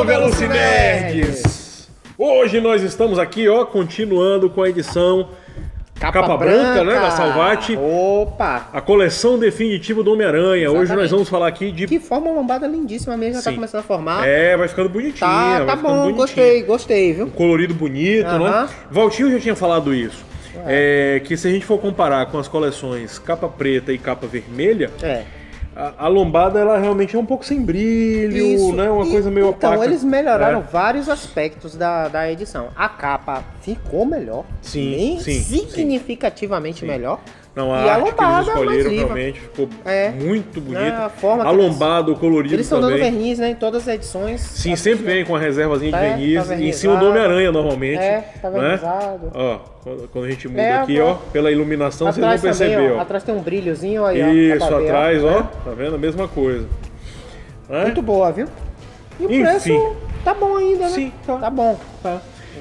Velocinerds! Hoje nós estamos aqui, ó, continuando com a edição Capa Branca, né, da Salvat. Opa! A coleção definitiva do Homem-Aranha. Hoje nós vamos falar aqui de... Que forma uma lombada lindíssima mesmo, já tá começando a formar. É, vai ficando bonitinha. Tá bom, gostei, viu? Um colorido bonito, né? Valtinho já tinha falado isso. Que se a gente for comparar com as coleções capa preta e capa vermelha... A lombada, ela realmente é um pouco sem brilho, né? Uma coisa meio opaca. Então, eles melhoraram vários aspectos da edição. A capa ficou melhor. Significativamente melhor. Não, a arte que eles escolheram realmente ficou muito bonita. A lombada, o colorido eles estão também. Dando verniz, né? Em todas as edições. Sim, sempre vem com a reservazinha de verniz. Em cima do Homem-Aranha, normalmente. Tá vernizado. Ó, quando a gente muda aqui, ó, pela iluminação, vocês vão perceber, também, ó. Atrás tem um brilhozinho aí, ó. Isso, atrás, ó. Tá vendo? A mesma coisa. Muito boa, viu? E o preço tá bom ainda, né? Sim, tá bom.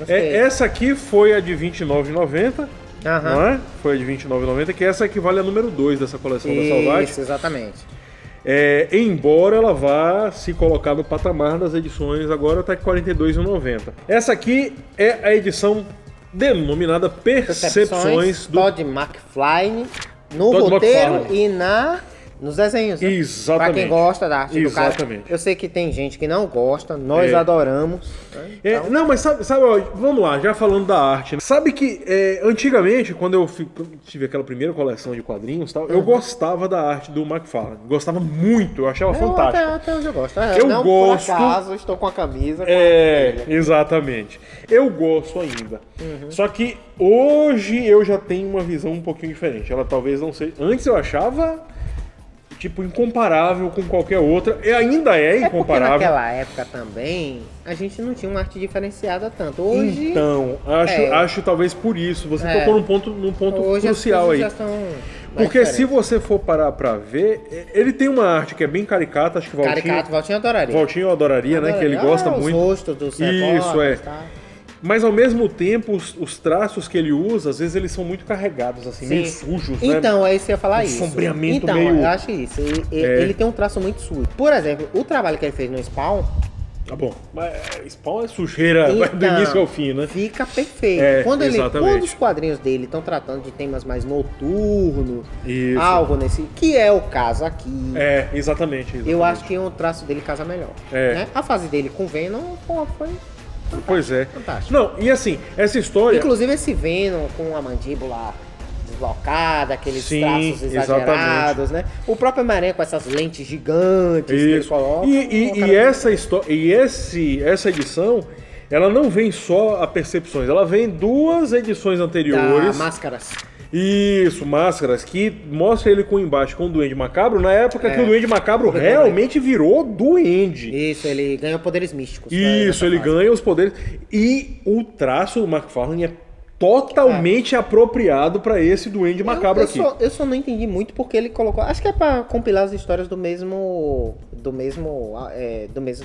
Essa aqui foi a de R$29,90. Não é? Foi a de R$29,90, que essa equivale a número 2 dessa coleção da Salvat. Isso, exatamente. Embora ela vá se colocar no patamar das edições, agora está com R$42,90. Essa aqui é a edição denominada Percepções do Todd McFarlane no roteiro e nos desenhos. Né? Exatamente. Pra quem gosta da arte do cara. Eu sei que tem gente que não gosta, nós adoramos. Então... Não, mas sabe, vamos lá, já falando da arte. Né? Sabe que antigamente, quando eu tive aquela primeira coleção de quadrinhos, tal, eu gostava da arte do McFarlane. Gostava muito, eu achava fantástico. Até hoje eu gosto. Eu gosto. Por acaso, estou com a camisa. Exatamente. Eu gosto ainda. Só que hoje eu já tenho uma visão um pouquinho diferente. Ela talvez não seja... Antes eu achava... tipo, incomparável com qualquer outra. E ainda é incomparável. Naquela época também, a gente não tinha uma arte diferenciada tanto. Hoje... Então, acho talvez por isso. Você tocou num ponto hoje crucial aí. Porque diferente. Se você for parar pra ver, ele tem uma arte que é bem caricata, acho que Valtinho adoraria. Valtinho adoraria, né? Que ele gosta muito. Os rostos dos repórteres, Mas ao mesmo tempo, os traços que ele usa, às vezes eles são muito carregados, assim, meio sujos, né? Então, é isso que eu ia falar isso. Sombreamento meio... eu acho isso. Ele tem um traço muito sujo. Por exemplo, o trabalho que ele fez no Spawn... Tá bom, mas Spawn é sujeira do início ao fim, né? Fica perfeito. Quando os quadrinhos dele estão tratando de temas mais noturnos, algo nesse... Que é o caso aqui. Exatamente. Eu acho que o traço dele casa melhor. Né? A fase dele com Venom, foi... Pois é. Fantástico. Não, e assim, essa história... Inclusive esse Venom com a mandíbula deslocada, aqueles traços exagerados, né? O próprio Homem-Aranha com essas lentes gigantes que ele coloca. Essa edição, ela não vem só a Percepções, ela vem duas edições anteriores. Máscaras. Isso, máscaras, que mostra ele com embaixo com o Duende Macabro, na época que o Duende Macabro realmente virou Duende. Isso, ele ganhou poderes místicos. Isso, ele ganha os poderes. E o traço do McFarlane é totalmente apropriado para esse Duende Macabro aqui. Eu só não entendi muito porque ele colocou... Acho que é para compilar as histórias do mesmo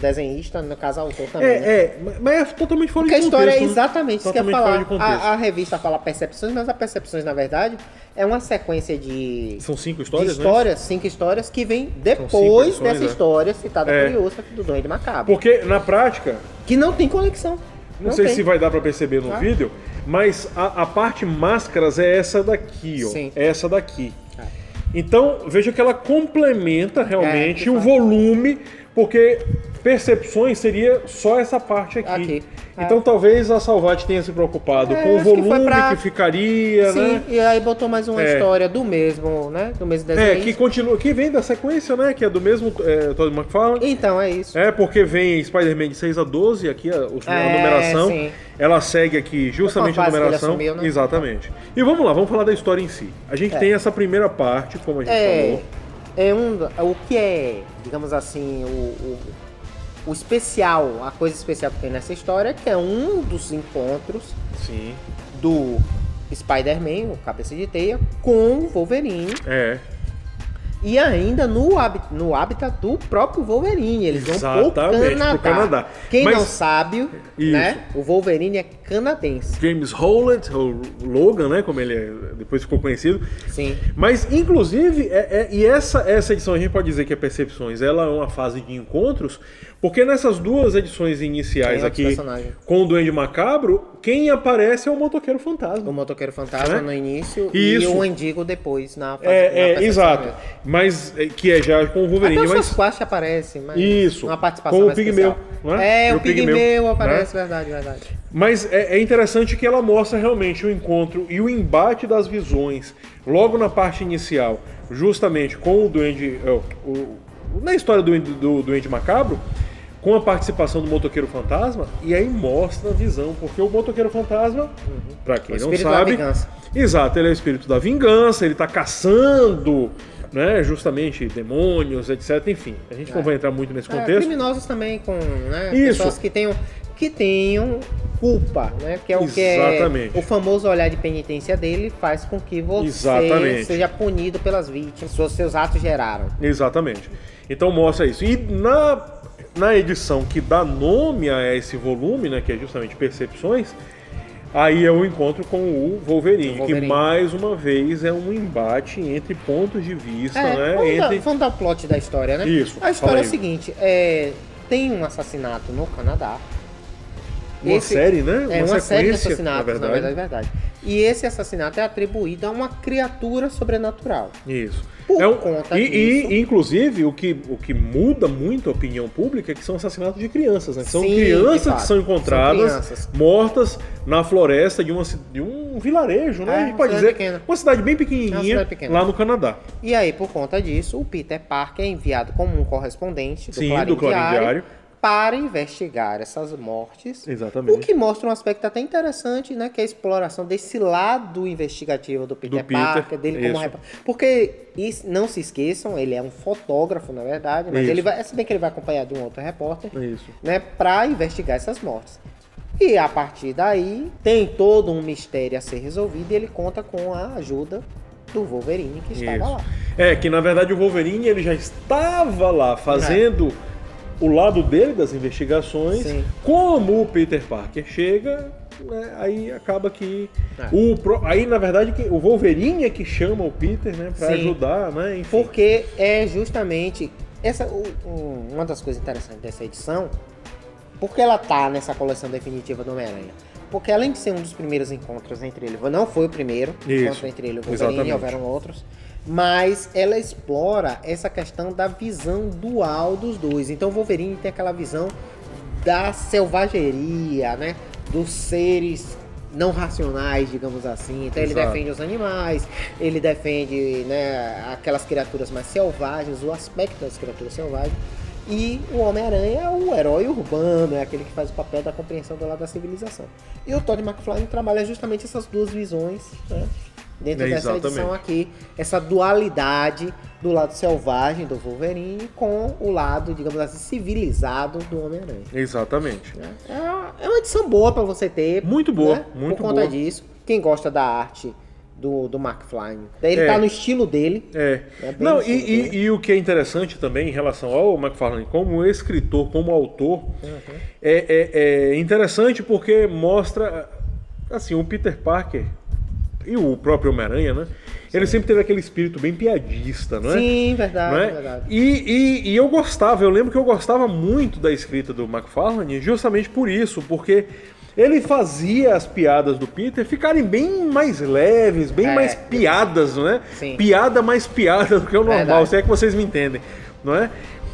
desenhista, no caso autor também. Mas é totalmente fora de contexto. Porque a história é exatamente isso que eu ia falar. A revista fala Percepções, mas a Percepções, na verdade, é uma sequência de... São 5 histórias, né? 5 histórias que vem depois dessa história citada por Iosca do Duende Macabro. Porque, na prática... Que não tem conexão. Não sei se vai dar para perceber no vídeo, mas a parte máscaras é essa daqui, ó. Sim. É essa daqui. Então, veja que ela complementa realmente o volume, porque Percepções seria só essa parte aqui. Então talvez a Salvat tenha se preocupado com o volume que ficaria, né? E aí botou mais uma história do mesmo, né? Do mesmo desenho. Que continua, que vem da sequência, né? Que é do mesmo Todd McFarlane. Então, é isso. Porque vem Spider-Man de 6 a 12, aqui a numeração. Sim. Ela segue aqui justamente a numeração. Assumiu, né? Exatamente. E vamos lá, vamos falar da história em si. A gente tem essa primeira parte, como a gente falou. O que é, digamos assim, o especial, a coisa especial que tem nessa história, que é um dos encontros do Spider-Man, o Cabeça de Teia, com o Wolverine. E ainda no habitat do próprio Wolverine. Eles vão pro Canadá. Quem não sabe, né? O Wolverine é canadense. James Howlett, ou Logan, né? Como ele depois ficou conhecido. Sim. Mas, inclusive, essa edição a gente pode dizer que é Percepções. Ela é uma fase de encontros, Porque nessas duas edições iniciais aqui, com o Duende Macabro, quem aparece é o Motoqueiro Fantasma. O Motoqueiro Fantasma no início e o Wendigo depois, na fase exato. Mas que é já com o Wolverine. Até o Sasquatch aparece, mas isso, uma participação com o Pigmeu. O Pigmeu aparece, verdade. Mas é interessante que ela mostra realmente o encontro e o embate das visões, logo na parte inicial, justamente com o Duende... na história do Duende Macabro, com a participação do Motoqueiro Fantasma, e aí mostra a visão, porque o Motoqueiro Fantasma, pra quem não sabe... Exato, ele é o espírito da vingança, ele tá caçando, né, justamente demônios, etc. Enfim, a gente não vai entrar muito nesse contexto. Criminosos também com pessoas que tenham culpa, né? Que é o que o famoso olhar de penitência dele faz com que você seja punido pelas vítimas, seus atos geraram. Exatamente. Então mostra isso. E na edição que dá nome a esse volume, né, que é justamente Percepções, aí é o encontro com o Wolverine, que mais uma vez é um embate entre pontos de vista, né? Vamos dar o plot da história, né? Isso. A história é o seguinte, tem um assassinato no Canadá. Uma série, né? Uma série de assassinatos, na verdade. E esse assassinato é atribuído a uma criatura sobrenatural. Isso. Por conta disso. E inclusive, o que muda muito a opinião pública é que são assassinatos de crianças, né? São crianças que são encontradas mortas na floresta de um vilarejo, né? A gente pode dizer pequena. Uma cidade bem pequenininha lá no Canadá. E aí, por conta disso, o Peter Parker é enviado como um correspondente do Clarim Diário para investigar essas mortes. Exatamente. O que mostra um aspecto até interessante, né? Que é a exploração desse lado investigativo do Peter Parker, dele como repórter. Porque, não se esqueçam, ele é um fotógrafo, na verdade, mas se bem que ele vai acompanhar de um outro repórter, né? Para investigar essas mortes. E a partir daí, tem todo um mistério a ser resolvido e ele conta com a ajuda do Wolverine, que estava lá. Que na verdade o Wolverine ele já estava lá fazendo o lado dele das investigações. Como o Peter Parker chega, né, aí acaba que aí na verdade o Wolverine é que chama o Peter, né, para ajudar, né, enfim. Porque é justamente uma das coisas interessantes dessa edição, porque ela tá nessa coleção definitiva do Homem-Aranha. Porque além de ser um dos primeiros encontros entre ele, não foi o primeiro encontro entre ele e o Wolverine, houveram outros, mas ela explora essa questão da visão dual dos dois. Então o Wolverine tem aquela visão da selvageria, né? Dos seres não racionais, digamos assim. Então ele defende os animais, ele defende, né, aquelas criaturas mais selvagens, o aspecto das criaturas selvagens. E o Homem-Aranha é o herói urbano, é aquele que faz o papel da compreensão do lado da civilização. E o Todd McFarlane trabalha justamente essas duas visões, né? Dentro dessa edição aqui, essa dualidade do lado selvagem do Wolverine com o lado, digamos assim, civilizado do Homem-Aranha. Exatamente. É uma edição boa pra você ter. Muito boa, né? muito boa. Por conta disso, quem gosta da arte do McFarlane, ele tá no estilo dele. Não, e o que é interessante também em relação ao McFarlane como escritor, como autor, é interessante porque mostra, assim, o Peter Parker e o próprio Homem-Aranha, né? Ele sempre teve aquele espírito bem piadista, não é? Sim, verdade, não é? Verdade. E eu lembro que eu gostava muito da escrita do McFarlane justamente por isso, porque ele fazia as piadas do Peter ficarem bem mais leves, bem mais piadas, não é? Sim. Piada mais piada do que o normal, se é que vocês me entendem, não é?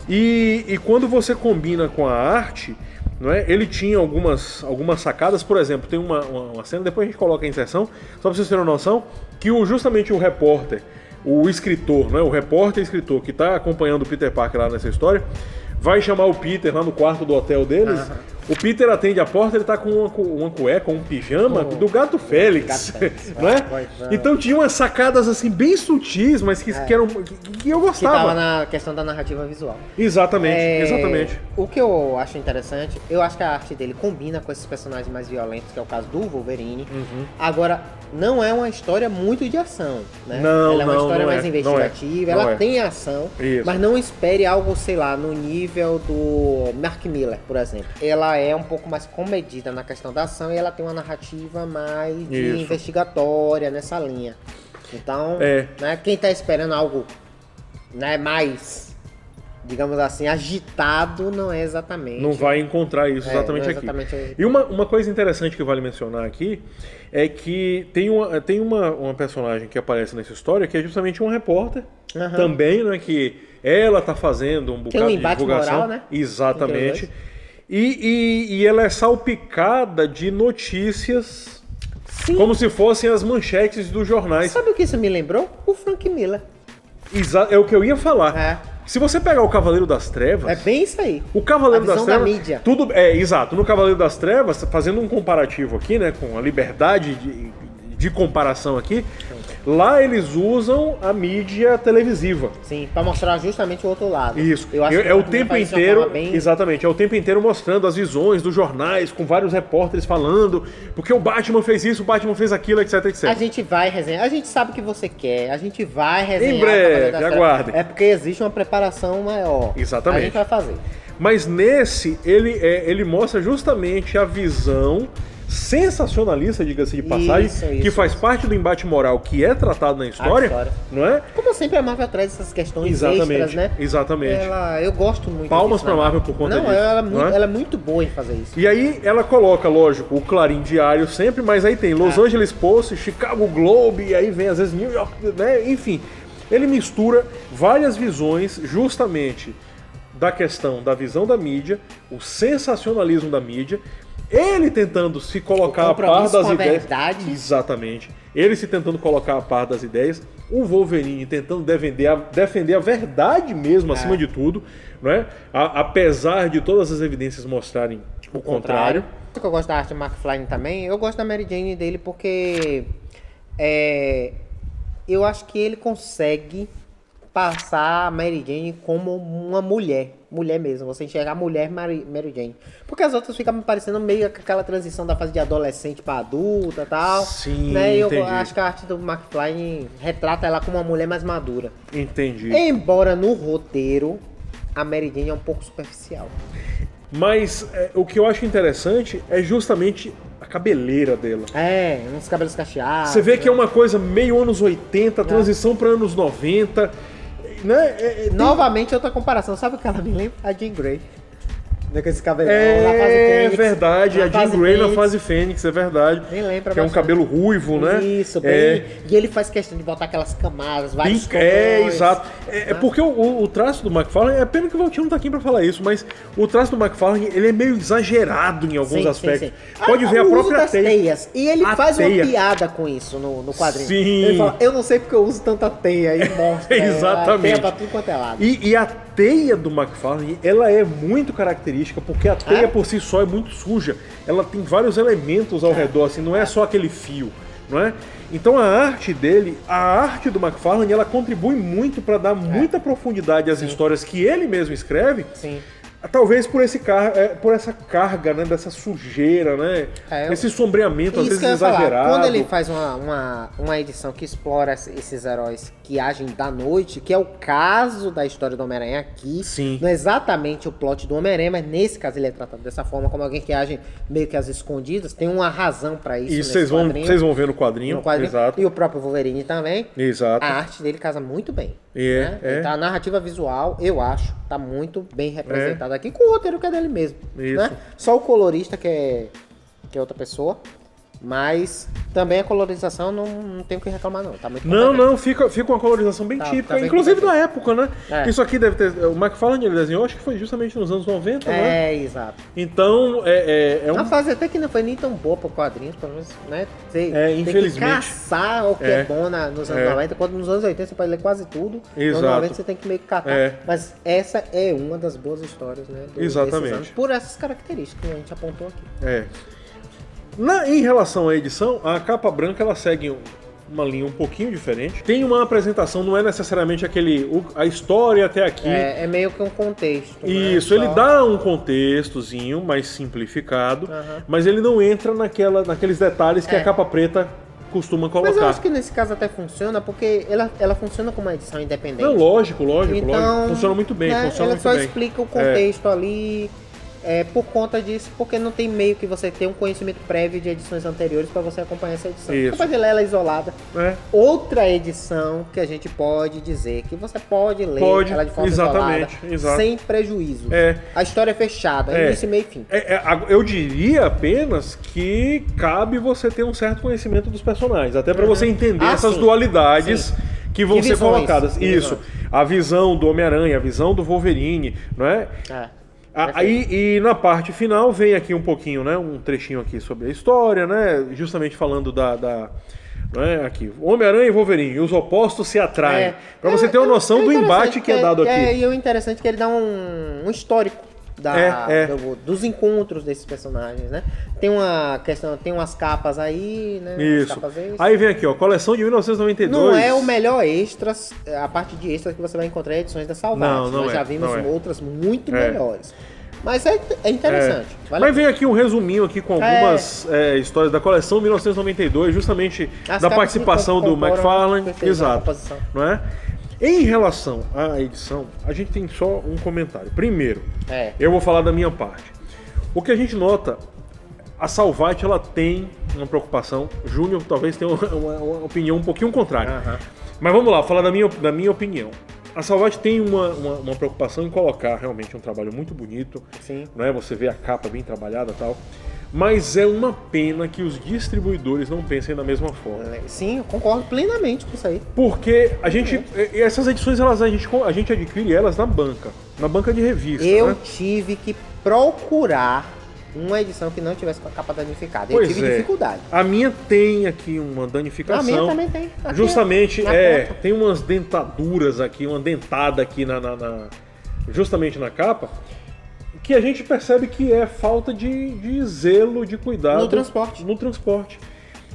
E quando você combina com a arte, não é? Ele tinha algumas sacadas, por exemplo, tem uma cena, depois a gente coloca a inserção, só para vocês terem uma noção, que justamente o repórter, o escritor, não é? O repórter e escritor que está acompanhando o Peter Parker lá nessa história, vai chamar o Peter lá no quarto do hotel deles. O Peter atende a porta, ele tá com uma cueca, um pijama do Gato Félix, não é? Então tinha umas sacadas assim bem sutis, mas que eu gostava. Que tava na questão da narrativa visual. Exatamente, exatamente. O que eu acho interessante, eu acho que a arte dele combina com esses personagens mais violentos, que é o caso do Wolverine. Agora, não é uma história muito de ação, né? Ela é uma história mais investigativa, ela tem ação, mas não espere algo, sei lá, no nível do Mark Miller, por exemplo. Ela é um pouco mais comedida na questão da ação e ela tem uma narrativa mais de investigatória nessa linha. Então, né, quem tá esperando algo, né, mais digamos assim, agitado, não é exatamente. Não vai encontrar isso exatamente aqui. E uma coisa interessante que vale mencionar aqui é que tem uma personagem que aparece nessa história que é justamente uma repórter também, né? Que ela tá fazendo um bocado de divulgação. Moral, né? Exatamente. E ela é salpicada de notícias. Sim. Como se fossem as manchetes dos jornais. Sabe o que isso me lembrou? O Frank Miller. É o que eu ia falar. Se você pegar o Cavaleiro das Trevas... É bem isso aí. O Cavaleiro das Trevas... da mídia. Tudo, exato. No Cavaleiro das Trevas, fazendo um comparativo aqui, né? Com a liberdade de comparação aqui... Lá eles usam a mídia televisiva. Sim, para mostrar justamente o outro lado. Isso. Eu acho que o tempo inteiro, exatamente, é o tempo inteiro mostrando as visões dos jornais, com vários repórteres falando, porque o Batman fez isso, o Batman fez aquilo, etc, etc. A gente vai resenhar, a gente sabe o que você quer, a gente vai resenhar. Em breve, aguarde. É porque existe uma preparação maior. Exatamente. A gente vai fazer. Mas nesse, ele mostra justamente a visão sensacionalista, diga-se de passagem, que faz parte do embate moral que é tratado na história, não é? Como sempre a Marvel traz essas questões extras, né? Exatamente. Eu gosto muito Palmas pra Marvel por conta disso. Ela é muito boa em fazer isso. E aí ela coloca, lógico, o Clarim Diário sempre, mas aí tem Los Angeles Post, Chicago Globe, e aí vem às vezes New York, né? Enfim, ele mistura várias visões justamente da questão da visão da mídia, o sensacionalismo da mídia, ele tentando se colocar a par das ideias. Verdade. Exatamente. Ele se tentando colocar a par das ideias. O Wolverine tentando defender a verdade mesmo, acima de tudo. Não é? Apesar de todas as evidências mostrarem o contrário. Eu gosto da arte do McFly também. Eu gosto da Mary Jane dele porque eu acho que ele consegue passar a Mary Jane como uma mulher mesmo, você enxergar a mulher Mary Jane. Porque as outras ficam me parecendo meio aquela transição da fase de adolescente para adulta e tal. Sim, né? E eu acho que a arte do McFly retrata ela como uma mulher mais madura. Entendi. Embora no roteiro a Mary Jane é um pouco superficial. Mas o que eu acho interessante é justamente a cabeleira dela. Uns cabelos cacheados. Você vê que é uma coisa meio anos 80, transição para anos 90. Né? Novamente outra comparação, sabe o que ela me lembra? A Jean Grey. Com esse cabelo na fase Fênix, verdade, a Jean Grey na fase Fênix, é verdade. Nem lembra. Que é um cabelo ruivo, né? Isso, bem. E ele faz questão de botar aquelas camadas, vários tons. Exato. Porque o traço do McFarlane, é pena que o Valtinho não tá aqui pra falar isso, mas o traço do McFarlane, ele é meio exagerado em alguns aspectos. Sim. Pode ver a própria teias. E ele faz uma piada com isso no quadrinho. Sim. Ele fala, eu não sei porque eu uso tanta teia e mostra. Exatamente. Teia pra tudo quanto é lado. E a teia do McFarlane, ela é muito característica, porque a teia por si só é muito suja. Ela tem vários elementos ao redor, assim, não é só aquele fio, não é? Então a arte dele, a arte do McFarlane, ela contribui muito para dar muita profundidade às histórias que ele mesmo escreve. Sim. Talvez por essa carga, né, dessa sujeira, né? Esse sombreamento, às vezes exagerado. Quando ele faz uma edição que explora esses heróis que agem da noite, que é o caso da história do Homem-Aranha aqui. Sim. Não é exatamente o plot do Homem-Aranha, mas nesse caso ele é tratado dessa forma, como alguém que age meio que às escondidas. Tem uma razão para isso. E vocês vão ver no quadrinho. Exato. E o próprio Wolverine também. Exato. A arte dele casa muito bem. Né? Então, a narrativa visual, eu acho, tá muito bem representada aqui, com o roteiro que é dele mesmo. Isso. Né? Só o colorista que é outra pessoa. Mas também a colorização não tem o que reclamar, não. Tá muito não, fica uma colorização bem típica, bem inclusive da época, né? Isso aqui deve ter. O McFarlane ele desenhou, acho que foi justamente nos anos 90, né? Exato. Então, uma fase até que não foi nem tão boa para quadrinhos, pelo menos, né? Infelizmente. Tem que caçar o que é bom nos anos 90, quando nos anos 80 você pode ler quase tudo. Exato. Nos 90 você tem que meio que catar. Mas essa é uma das boas histórias, né? Exatamente. Anos, por essas características que a gente apontou aqui. Em relação à edição, a capa branca ela segue uma linha um pouquinho diferente. Tem uma apresentação, não é necessariamente a história até aqui. É meio que um contexto. Isso, ele dá um contextozinho mais simplificado, mas ele não entra naqueles detalhes que a capa preta costuma colocar. Mas eu acho que nesse caso até funciona, porque ela funciona como uma edição independente. Não, lógico. Então, funciona muito bem. Ela só explica o contexto ali. por conta disso, porque não tem meio que você ter um conhecimento prévio de edições anteriores para você acompanhar essa edição. Isso. Você pode ler ela isolada. Outra edição que a gente pode dizer que você pode ler ela de forma isolada, sem prejuízo. A história é fechada, início, meio e fim. Eu diria apenas que cabe você ter um certo conhecimento dos personagens, até para você entender essas dualidades que vão ser colocadas. Isso. A visão do Homem-Aranha, a visão do Wolverine, não é? Aí, e na parte final vem aqui um pouquinho, né? Um trechinho aqui sobre a história, né? Justamente falando não é? Aqui, Homem-Aranha e Wolverine, os opostos se atraem. Para você ter uma noção do embate que é dado aqui. E o interessante é que ele dá um histórico dos encontros desses personagens, né? Tem uma questão, tem umas capas aí, né? Isso. Capas aí vem aqui, ó, coleção de 1992. Não é o melhor extras, a parte de extras que você vai encontrar em edições da Salvati. Nós já vimos outras muito melhores. Mas é interessante. Mas vem aqui um resuminho aqui com algumas histórias da coleção 1992, justamente da participação do McFarlane. Exato. Não é? Em relação à edição, a gente tem só um comentário. Primeiro, eu vou falar da minha parte. O que a gente nota, a Salvati, ela tem uma preocupação. Júnior talvez tenha uma opinião um pouquinho contrária. Mas vamos lá, falar da minha opinião. A Salvati tem uma preocupação em colocar realmente um trabalho muito bonito. Sim. Né? Você vê a capa bem trabalhada e tal. Mas é uma pena que os distribuidores não pensem da mesma forma. Sim, eu concordo plenamente com isso aí. Porque essas edições a gente adquire elas na banca de revista. Eu tive que procurar uma edição que não tivesse com a capa danificada. Eu tive dificuldade. A minha tem aqui uma danificação. A minha também tem. Aqui, justamente, tem umas dentaduras aqui, uma dentada aqui justamente na capa, que a gente percebe que é falta de zelo, de cuidado no transporte.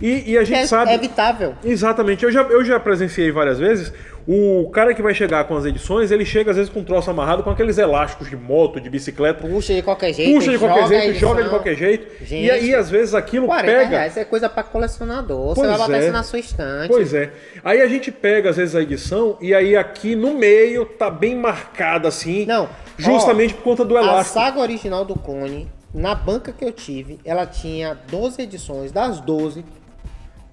E a gente sabe... É evitável. Exatamente. Eu já presenciei várias vezes. O cara que vai chegar com as edições, ele chega às vezes com um troço amarrado com aqueles elásticos de moto, de bicicleta. Puxa de qualquer jeito, joga de qualquer jeito. Gente, e aí às vezes aquilo pega... R$40 é coisa pra colecionador. Você vai botar isso na sua estante. Pois é. Aí a gente pega às vezes a edição e aí aqui no meio tá bem marcada assim. Não. Justamente por conta do elástico. A saga original do Clone, na banca que eu tive, ela tinha 12 edições. Das 12,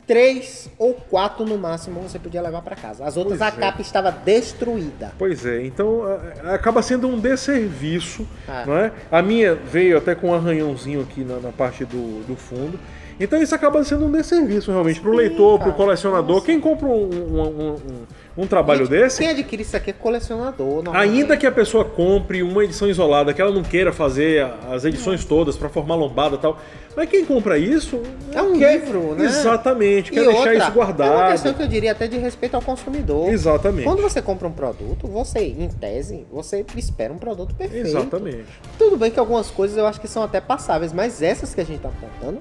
3 ou 4 no máximo você podia levar para casa. As outras, a capa estava destruída. Pois é, então acaba sendo um desserviço, não é? A minha veio até com um arranhãozinho aqui na parte do fundo. Então isso acaba sendo um desserviço realmente para o leitor, para o colecionador. Nossa. Quem compra um trabalho desse... Quem adquire isso aqui é colecionador. Ainda que a pessoa compre uma edição isolada, que ela não queira fazer as edições todas para formar lombada e tal... Mas quem compra isso... É um livro, né? Exatamente, quer deixar isso guardado. É uma questão que eu diria até de respeito ao consumidor. Exatamente. Quando você compra um produto, você, em tese, você espera um produto perfeito. Exatamente. Tudo bem que algumas coisas eu acho que são até passáveis, mas essas que a gente tá apontando...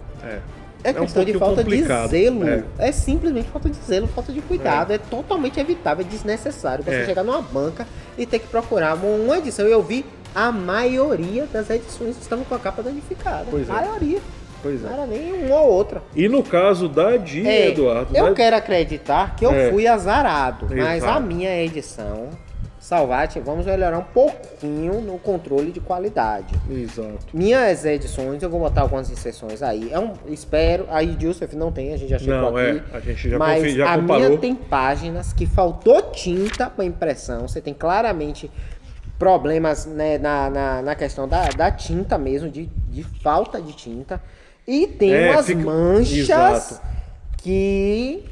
É questão de falta complicado. De zelo. É simplesmente falta de zelo, falta de cuidado. É totalmente evitável, é desnecessário você chegar numa banca e ter que procurar uma edição. Eu vi a maioria das edições estavam com a capa danificada. Pois é. A maioria. Pois é. Não era nem uma ou outra. E no caso da Dia, Eduardo... Eu quero acreditar que eu fui azarado, mas a minha edição... Salvati, vamos melhorar um pouquinho no controle de qualidade. Exato. Minhas edições, eu vou botar algumas inserções aí. Espero, aí Joseph não tem, a gente já chegou aqui. A gente já mas já a comparou. minha tem páginas que faltou tinta para impressão. Você tem claramente problemas, né, na questão da tinta mesmo, de falta de tinta. E tem umas manchas que...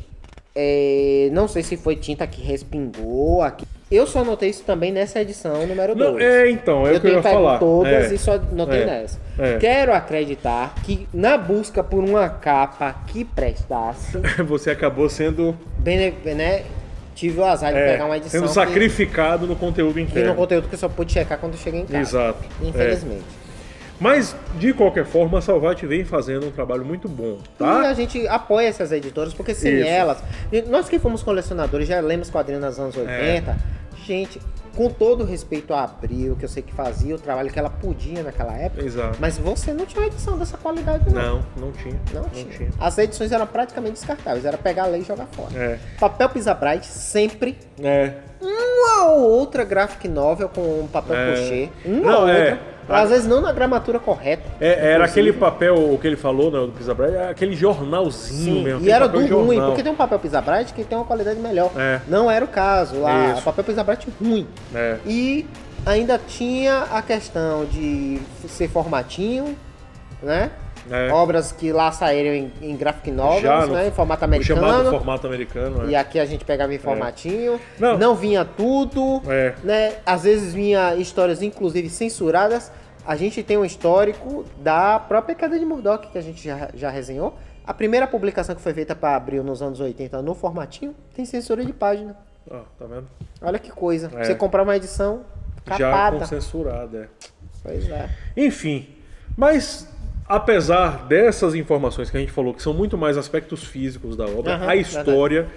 não sei se foi tinta que respingou aqui. Eu só notei isso também nessa edição número 2. Então, é o que eu ia falar. Todas e só notei nessa. Quero acreditar que na busca por uma capa que prestasse... Você acabou sendo... né? Tive o azar de pegar uma edição... Sendo sacrificado no conteúdo interno. No conteúdo que eu só pude checar quando eu cheguei em casa. Exato. Infelizmente. Mas, de qualquer forma, a Salvati vem fazendo um trabalho muito bom, tá? E a gente apoia essas editoras, porque sem elas... Nós que fomos colecionadores, já lemos quadrinhos nos anos 80... Gente, com todo respeito a Abril, que eu sei que fazia o trabalho que ela podia naquela época, mas você não tinha uma edição dessa qualidade, não. Não tinha. Não tinha. As edições eram praticamente descartáveis, era pegar a lei e jogar fora. Papel Pisa-Bright, sempre. Uma ou outra graphic novel com papel crochê. Uma ou outra. Às vezes não na gramatura correta. Era aquele papel, o que ele falou, né, do Pizza Bright, aquele jornalzinho mesmo. E era do ruim, porque tem um papel Pizza Bright que tem uma qualidade melhor. Não era o caso lá, o papel Pizza Bright ruim. E ainda tinha a questão de ser formatinho, né? Obras que lá saíram em graphic novels, né? Em formato americano. O chamado formato americano, E aqui a gente pegava em formatinho. Não vinha tudo, né? Às vezes vinha histórias, inclusive, censuradas. A gente tem um histórico da própria Queda de Murdoch, que a gente já resenhou. A primeira publicação que foi feita para Abril nos anos 80 no formatinho tem censura de página. Tá vendo? Olha que coisa. Você comprar uma edição capada. Já com censurada, Pois é. Enfim, mas apesar dessas informações que a gente falou, que são muito mais aspectos físicos da obra, a história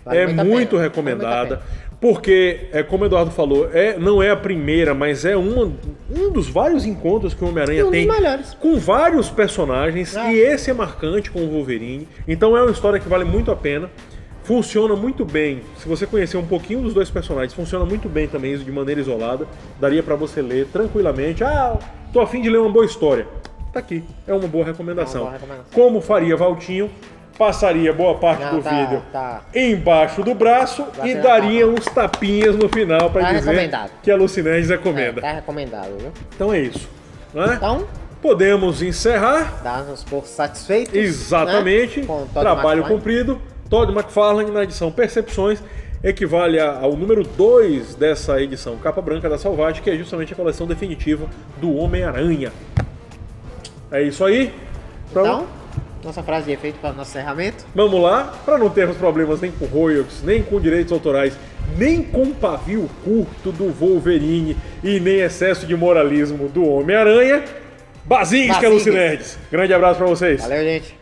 é muito recomendada, porque, como o Eduardo falou, não é a primeira, mas é um dos vários encontros que o Homem-Aranha tem com vários personagens, e esse é marcante com o Wolverine. Então é uma história que vale muito a pena. Funciona muito bem, se você conhecer um pouquinho dos dois personagens, funciona muito bem também de maneira isolada. Daria pra você ler tranquilamente. Tô a fim de ler uma boa história. Tá aqui, é uma boa recomendação. Como faria Valtinho, passaria boa parte do vídeo embaixo do braço e daria uns tapinhas no final pra dizer que a Lucinerds recomenda. Tá recomendado, viu? Então é isso, né? Então, podemos encerrar. Dar-nos por satisfeitos. Exatamente. Né? Trabalho cumprido. Todd McFarlane na edição Percepções. Equivale ao número 2 dessa edição Capa Branca da Salvage, que é justamente a coleção definitiva do Homem-Aranha. É isso aí. Então, nossa frase de efeito para o nosso encerramento. Vamos lá, para não termos problemas nem com royalties, nem com direitos autorais, nem com pavio curto do Wolverine e nem excesso de moralismo do Homem-Aranha. Bazinhos, que é Lucinerds. Grande abraço para vocês. Valeu, gente.